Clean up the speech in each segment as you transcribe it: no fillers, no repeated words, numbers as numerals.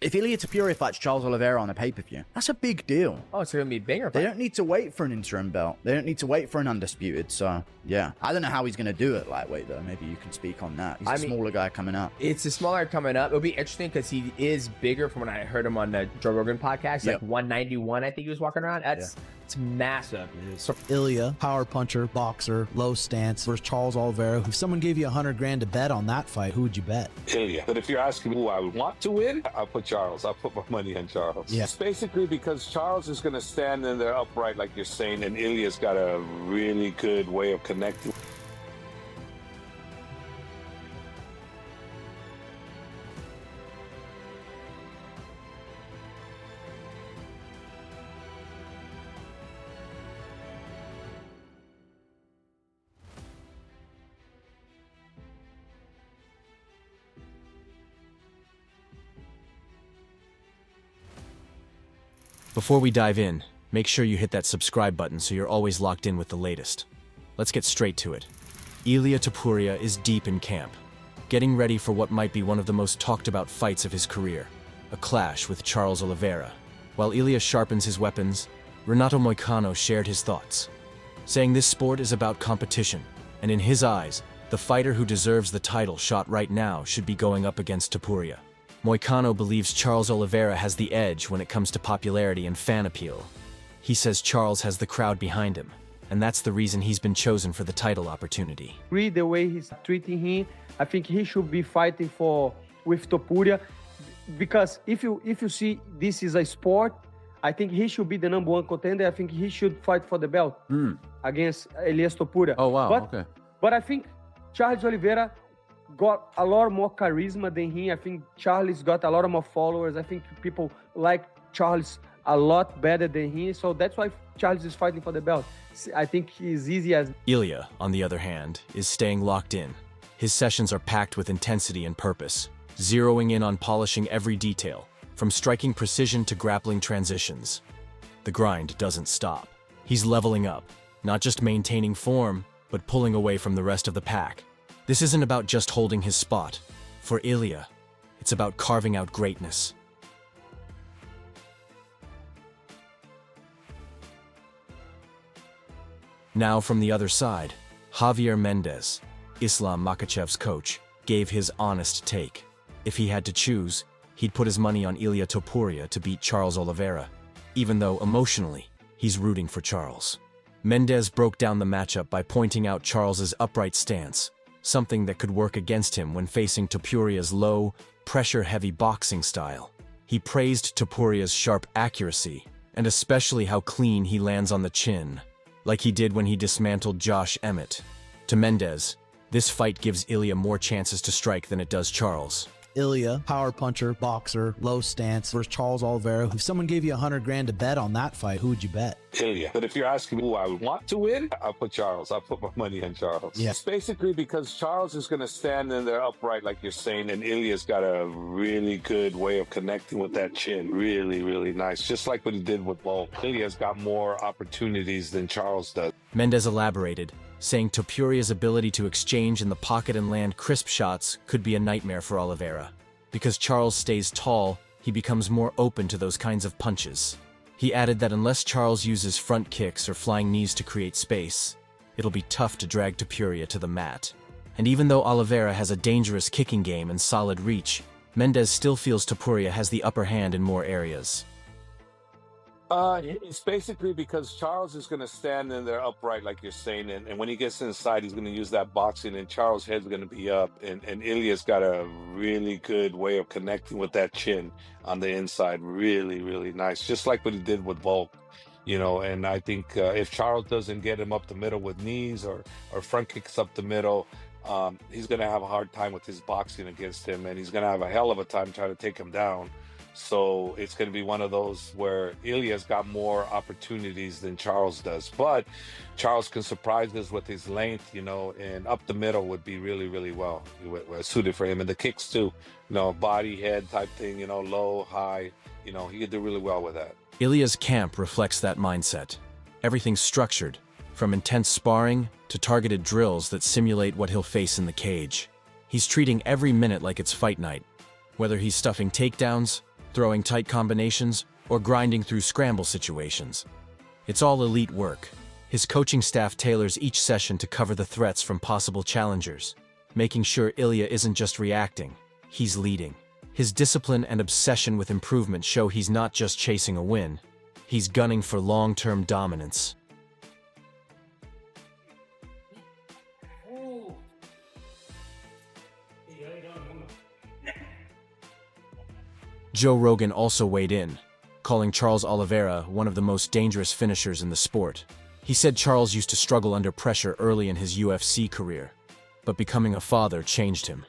If Ilia Topuria fights Charles Oliveira on a pay-per-view, that's a big deal. Oh, it's going to be bigger. They don't need to wait for an interim belt. They don't need to wait for an undisputed. So, yeah. I don't know how he's going to do it lightweight, though. Maybe you can speak on that. He's a smaller guy coming up. It's a smaller coming up. It'll be interesting because he is bigger from when I heard him on the Joe Rogan podcast. Like 191, I think he was walking around. It's massive. So Ilia, power puncher, boxer, low stance versus Charles Oliveira. If someone gave you 100 grand to bet on that fight, who would you bet? Ilia. But if you're asking who I would want to win, I'll put Charles. I'll put my money on Charles. Yeah. It's basically because Charles is going to stand in there upright, like you're saying, and Ilia's got a really good way of connecting. Before we dive in, make sure you hit that subscribe button so you're always locked in with the latest. Let's get straight to it. Ilia Topuria is deep in camp, getting ready for what might be one of the most talked about fights of his career, a clash with Charles Oliveira. While Ilia sharpens his weapons, Renato Moicano shared his thoughts, saying this sport is about competition, and in his eyes, the fighter who deserves the title shot right now should be going up against Topuria. Moicano believes Charles Oliveira has the edge when it comes to popularity and fan appeal. He says Charles has the crowd behind him, and that's the reason he's been chosen for the title opportunity. Read the way he's treating him. I think he should be fighting with Topuria, because if you see this is a sport, I think he should be the #1 contender. I think he should fight for the belt against Ilia Topuria. Oh wow, But I think Charles Oliveira got a lot more charisma than him. I think Charles got a lot more followers. I think people like Charles a lot better than him. So that's why Charles is fighting for the belt. I think he's easy as... Ilia, on the other hand, is staying locked in. His sessions are packed with intensity and purpose, zeroing in on polishing every detail, from striking precision to grappling transitions. The grind doesn't stop. He's leveling up, not just maintaining form, but pulling away from the rest of the pack. This isn't about just holding his spot. For Ilia, it's about carving out greatness. Now from the other side, Javier Mendez, Islam Makhachev's coach, gave his honest take. If he had to choose, he'd put his money on Ilia Topuria to beat Charles Oliveira, even though emotionally, he's rooting for Charles. Mendez broke down the matchup by pointing out Charles's upright stance, something that could work against him when facing Topuria's low, pressure-heavy boxing style. He praised Topuria's sharp accuracy, and especially how clean he lands on the chin, like he did when he dismantled Josh Emmett. To Mendez, this fight gives Ilia more chances to strike than it does Charles. Ilia, power puncher, boxer, low stance versus Charles Oliveira. If someone gave you 100 grand to bet on that fight, who would you bet? Ilia. But if you're asking who I would want to win, I'll put Charles. I'll put my money on Charles. Yeah. It's basically because Charles is going to stand in there upright, like you're saying, and Ilia's got a really good way of connecting with that chin. Really, really nice. Just like what he did with Welch. Ilia's got more opportunities than Charles does. Mendez elaborated, saying Topuria's ability to exchange in the pocket and land crisp shots could be a nightmare for Oliveira. Because Charles stays tall, he becomes more open to those kinds of punches. He added that unless Charles uses front kicks or flying knees to create space, it'll be tough to drag Topuria to the mat. And even though Oliveira has a dangerous kicking game and solid reach, Mendez still feels Topuria has the upper hand in more areas. It's basically because Charles is going to stand in there upright, like you're saying, and when he gets inside, he's going to use that boxing, and Charles' head's going to be up, and Ilia's got a really good way of connecting with that chin on the inside. Really, really nice. Just like what he did with Volk, and I think if Charles doesn't get him up the middle with knees or front kicks up the middle, he's going to have a hard time with his boxing against him, and he's going to have a hell of a time trying to take him down. So it's going to be one of those where Ilia's got more opportunities than Charles does. But Charles can surprise us with his length, and up the middle would be really, really well suited for him. And the kicks too, body, head type thing, low, high, he could do really well with that. Ilia's camp reflects that mindset. Everything's structured, from intense sparring to targeted drills that simulate what he'll face in the cage. He's treating every minute like it's fight night, whether he's stuffing takedowns, throwing tight combinations, or grinding through scramble situations. It's all elite work. His coaching staff tailors each session to cover the threats from possible challengers, making sure Ilia isn't just reacting, he's leading. His discipline and obsession with improvement show he's not just chasing a win, he's gunning for long-term dominance. Joe Rogan also weighed in, calling Charles Oliveira one of the most dangerous finishers in the sport. He said Charles used to struggle under pressure early in his UFC career, but becoming a father changed him.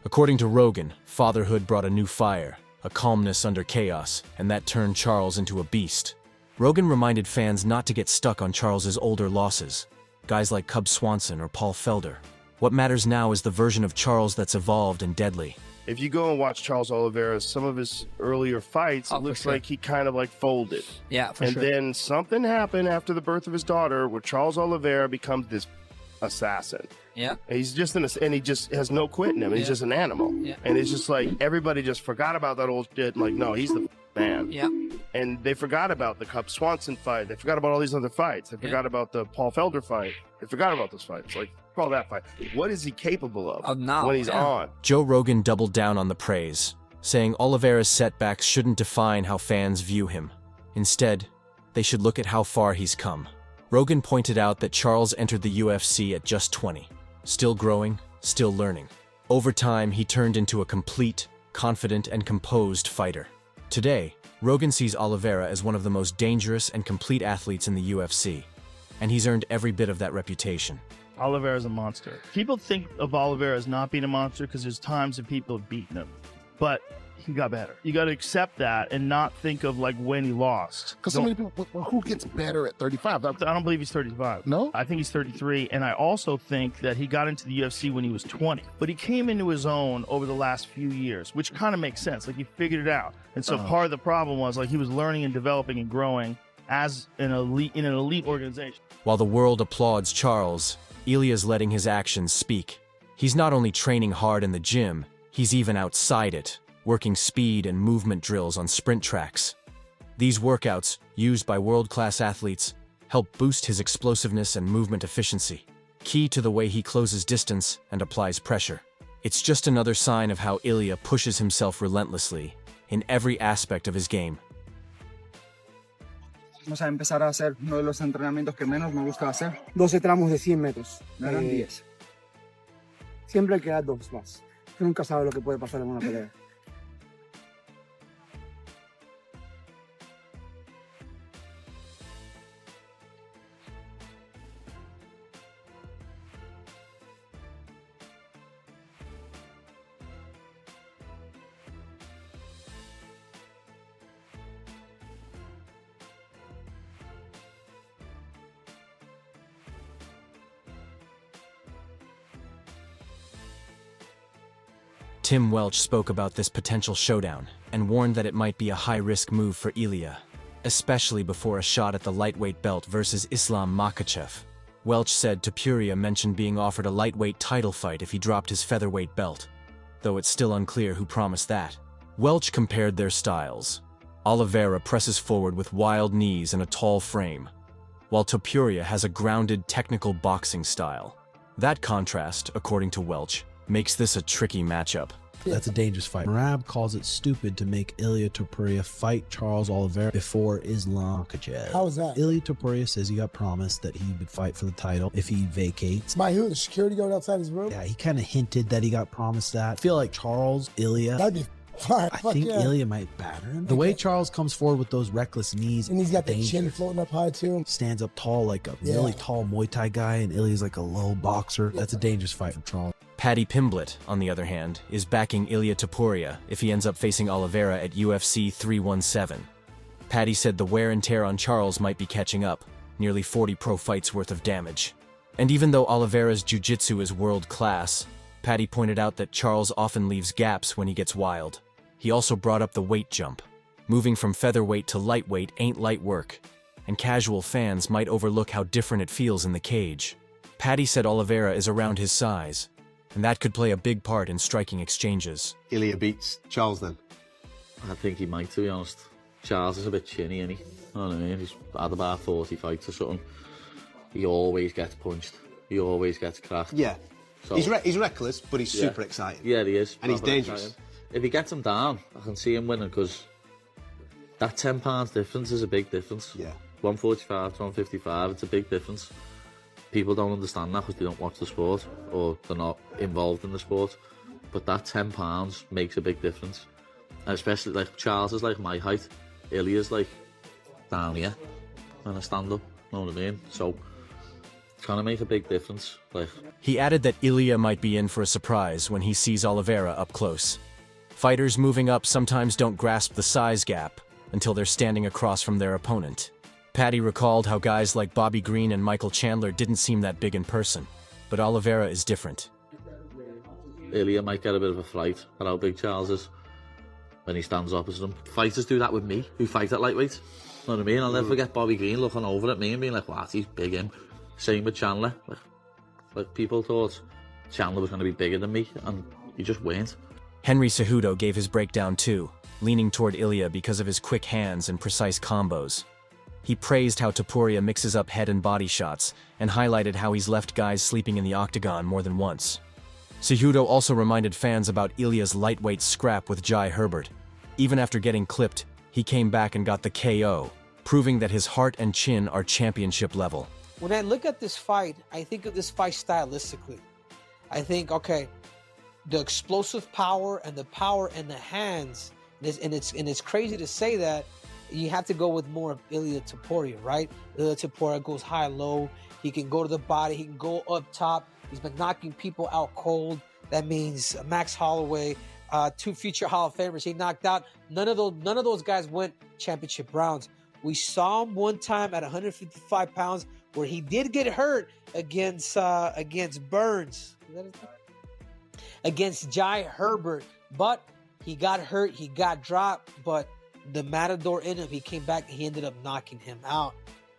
According to Rogan, fatherhood brought a new fire, a calmness under chaos, and that turned Charles into a beast. Rogan reminded fans not to get stuck on Charles's older losses, guys like Cub Swanson or Paul Felder. What matters now is the version of Charles that's evolved and deadly. If you go and watch Charles Oliveira, some of his earlier fights, it looks like he kind of like folded. Yeah, for and sure. then something happened after the birth of his daughter where Charles Oliveira becomes this assassin. Yeah. And he's just and he just has no quit in him. He's just an animal. Yeah. And it's just like everybody just forgot about that old shit. Like, no, he's the man. Yeah. And they forgot about the Cub Swanson fight. They forgot about all these other fights. They forgot about the Paul Felder fight. They forgot about those fights. Like, all that fight. What is he capable of now, when he's on? Joe Rogan doubled down on the praise, saying Oliveira's setbacks shouldn't define how fans view him. Instead, they should look at how far he's come. Rogan pointed out that Charles entered the UFC at just 20, still growing, still learning. Over time, he turned into a complete, confident, and composed fighter. Today, Rogan sees Oliveira as one of the most dangerous and complete athletes in the UFC, and he's earned every bit of that reputation. Oliveira's a monster. People think of Oliveira as not being a monster because there's times that people have beaten him, but he got better. You got to accept that and not think of like when he lost. Because so many people, well, who gets better at 35? I don't believe he's 35. No? I think he's 33, and I also think that he got into the UFC when he was 20. But he came into his own over the last few years, which kind of makes sense. Like, he figured it out. And so part of the problem was like he was learning and developing and growing as an elite in an elite organization. While the world applauds Charles, Ilia's letting his actions speak. He's not only training hard in the gym, he's even outside it, working speed and movement drills on sprint tracks. These workouts, used by world-class athletes, help boost his explosiveness and movement efficiency, key to the way he closes distance and applies pressure. It's just another sign of how Ilia pushes himself relentlessly in every aspect of his game. Vamos a empezar a hacer uno de los entrenamientos que menos me gusta hacer. 12 tramos de 100 metros. Me harán 10. Siempre queda 2 más. Nunca sabe lo que puede pasar en una pelea. Tim Welch spoke about this potential showdown and warned that it might be a high-risk move for Ilia, especially before a shot at the lightweight belt versus Islam Makhachev. Welch said Topuria mentioned being offered a lightweight title fight if he dropped his featherweight belt, though it's still unclear who promised that. Welch compared their styles. Oliveira presses forward with wild knees and a tall frame, while Topuria has a grounded, technical boxing style. That contrast, according to Welch, makes this a tricky matchup. That's a dangerous fight. Merab calls it stupid to make Ilia Topuria fight Charles Oliveira before Islam Makhachev. How is that? Ilia Topuria says he got promised that he would fight for the title if he vacates. By who? The security guard outside his room? Yeah, he kind of hinted that he got promised that. I feel like Charles, Ilia... That'd be fire. I think Ilia might batter him. The way Charles comes forward with those reckless knees. And he's got the chin floating up high too. Stands up tall like a really tall Muay Thai guy, and Ilia's like a low boxer. That's a dangerous fight for Charles. Paddy Pimblett, on the other hand, is backing Ilia Topuria if he ends up facing Oliveira at UFC 317. Paddy said the wear and tear on Charles might be catching up, nearly 40 pro fights worth of damage. And even though Oliveira's jiu-jitsu is world-class, Paddy pointed out that Charles often leaves gaps when he gets wild. He also brought up the weight jump. Moving from featherweight to lightweight ain't light work, and casual fans might overlook how different it feels in the cage. Paddy said Oliveira is around his size, and that could play a big part in striking exchanges. Ilia beats Charles then? I think he might, to be honest. Charles is a bit chinny, isn't he? You know what I mean? He's had about 40 fights or something. He always gets punched. He always gets cracked. Yeah. So, he's reckless, but he's super exciting. Yeah, he is. And he's dangerous. Exciting. If he gets him down, I can see him winning, because that £10 difference is a big difference. Yeah. 145 to 155, it's a big difference. People don't understand that because they don't watch the sport or they're not involved in the sport. But that £10 makes a big difference. And especially, like, Charles is like my height. Ilia's like down here when I stand up, you know what I mean? So it's gonna make a big difference. Like, he added that Ilia might be in for a surprise when he sees Oliveira up close. Fighters moving up sometimes don't grasp the size gap until they're standing across from their opponent. Paddy recalled how guys like Bobby Green and Michael Chandler didn't seem that big in person, but Oliveira is different. Ilia might get a bit of a fright at how big Charles is when he stands opposite him. Fighters do that with me, who fight at lightweight. You know what I mean? I'll never forget Bobby Green looking over at me and being like, "What? He's big, him." Same with Chandler. Like people thought Chandler was going to be bigger than me, and he just weren't. Henry Cejudo gave his breakdown too, leaning toward Ilia because of his quick hands and precise combos. He praised how Topuria mixes up head and body shots, and highlighted how he's left guys sleeping in the octagon more than once. Cejudo also reminded fans about Ilia's lightweight scrap with Jai Herbert. Even after getting clipped, he came back and got the KO, proving that his heart and chin are championship level. When I look at this fight, I think of this fight stylistically. I think, okay, the explosive power and the power in the hands, and it's crazy to say that, you have to go with more of Ilia Topuria, right? Ilia Topuria goes high-low. He can go to the body. He can go up top. He's been knocking people out cold. That means Max Holloway, 2 future Hall of Famers he knocked out. None of those guys went championship rounds. We saw him one time at 155 pounds where he did get hurt against Burns, against Jai Herbert, but he got hurt. He got dropped, but the Matador in him, he came back and he ended up knocking him out.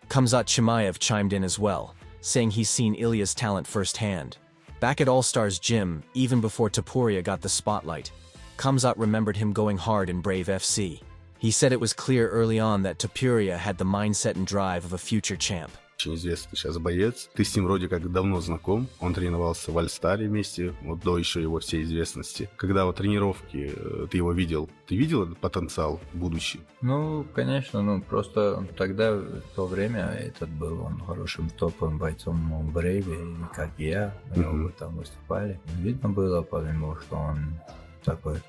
Khamzat Chimaev chimed in as well, saying he's seen Ilia's talent firsthand. Back at All Stars Gym, even before Topuria got the spotlight, Khamzat remembered him going hard in Brave FC. He said it was clear early on that Topuria had the mindset and drive of a future champ. Очень известный сейчас боец. Ты с ним вроде как давно знаком. Он тренировался в Альстаре вместе, вот до еще его всей известности. Когда вот тренировки ты его видел, ты видел этот потенциал будущий? Ну, конечно, просто тогда, в то время, этот был он хорошим топовым бойцом в Брейве, как и я, мы там выступали. Видно было, потому что он такой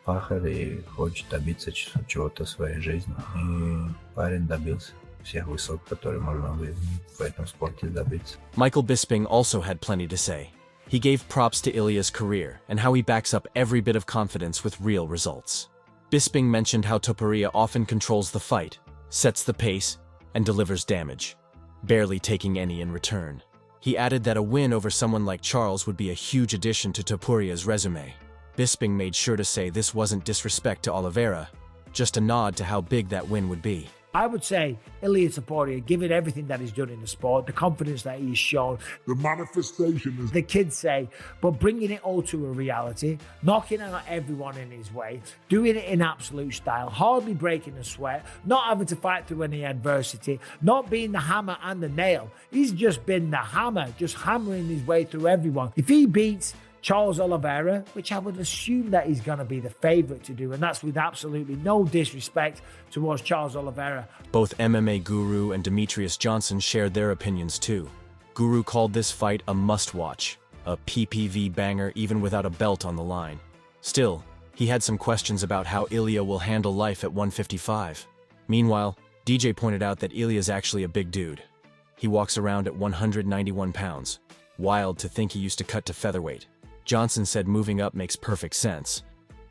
пахарь и хочет добиться чего-то в своей жизни. И парень добился всех высот, которые можно в этом спорте добиться. Michael Bisping also had plenty to say. He gave props to Ilia's career and how he backs up every bit of confidence with real results. Bisping mentioned how Topuria often controls the fight, sets the pace, and delivers damage, barely taking any in return. He added that a win over someone like Charles would be a huge addition to Topuria's resume. Bisping made sure to say this wasn't disrespect to Oliveira, just a nod to how big that win would be. I would say Ilia Topuria, given everything that he's done in the sport, the confidence that he's shown, the manifestation, as the kids say, but bringing it all to a reality, knocking out everyone in his way, doing it in absolute style, hardly breaking a sweat, not having to fight through any adversity, not being the hammer and the nail. He's just been the hammer, just hammering his way through everyone. If he beats Charles Oliveira, which I would assume that he's going to be the favourite to do, and that's with absolutely no disrespect towards Charles Oliveira. Both MMA Guru and Demetrius Johnson shared their opinions too. Guru called this fight a must-watch, a PPV banger even without a belt on the line. Still, he had some questions about how Ilia will handle life at 155. Meanwhile, DJ pointed out that Ilia's actually a big dude. He walks around at 191 pounds. Wild to think he used to cut to featherweight. Johnson said moving up makes perfect sense,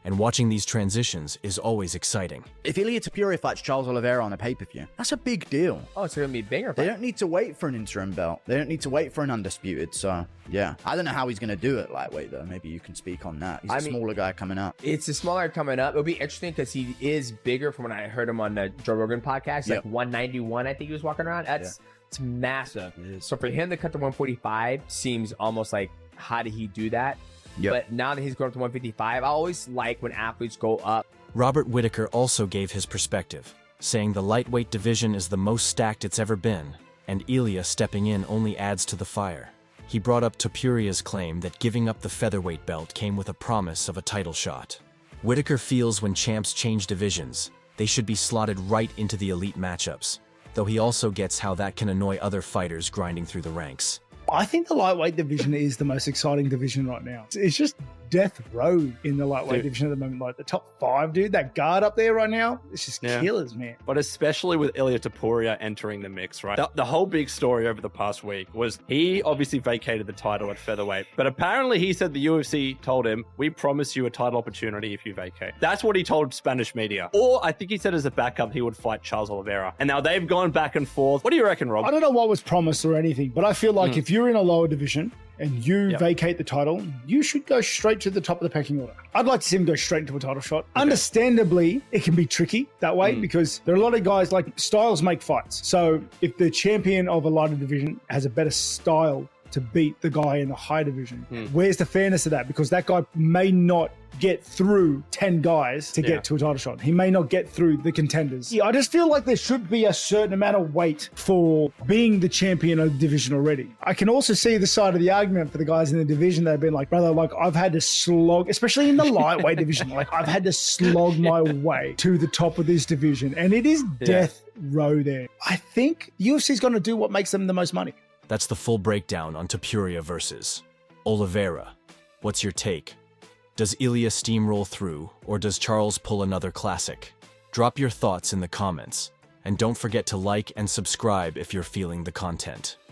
and watching these transitions is always exciting. If Ilia Topuria fights Charles Oliveira on a pay-per-view, that's a big deal. Oh, it's going to be bigger. They don't need to wait for an interim belt. They don't need to wait for an undisputed, so yeah. I don't know how he's going to do it lightweight, though. Maybe you can speak on that. He's a smaller guy coming up. It's a smaller coming up. It'll be interesting because he is bigger from when I heard him on the Joe Rogan podcast. Like 191, I think he was walking around. It's massive. So for him to cut to 145 seems almost like, how did he do that? But now that he's going up to 155, I always like when athletes go up Robert Whittaker also gave his perspective, saying the lightweight division is the most stacked it's ever been, and Ilia stepping in only adds to the fire. He brought up Topuria's claim that giving up the featherweight belt came with a promise of a title shot. Whittaker feels when champs change divisions, they should be slotted right into the elite matchups, though he also gets how that can annoy other fighters grinding through the ranks. I think the lightweight division is the most exciting division right now. It's just death row in the lightweight division at the moment. Like the top 5, dude, that guard up there right now, it's just killers, man. But especially with Ilia Topuria entering the mix, right? The whole big story over the past week was he obviously vacated the title at featherweight, but apparently he said the UFC told him, we promise you a title opportunity if you vacate. That's what he told Spanish media. Or I think he said as a backup, he would fight Charles Oliveira. And now they've gone back and forth. What do you reckon, Rob? I don't know what was promised or anything, but I feel like if you're in a lower division and you vacate the title, you should go straight to the top of the pecking order. I'd like to see him go straight into a title shot. Okay. Understandably, it can be tricky that way because there are a lot of guys, like styles make fights. So if the champion of a lighter division has a better style to beat the guy in the high division, where's the fairness of that? Because that guy may not get through 10 guys to get to a title shot. He may not get through the contenders. Yeah, I just feel like there should be a certain amount of weight for being the champion of the division already. I can also see the side of the argument for the guys in the division that have been like, brother, like I've had to slog, especially in the lightweight division, like I've had to slog my way to the top of this division. And it is death row there. I think UFC's going to do what makes them the most money. That's the full breakdown on Topuria versus Oliveira. What's your take? Does Ilia steamroll through, or does Charles pull another classic? Drop your thoughts in the comments, and don't forget to like and subscribe if you're feeling the content.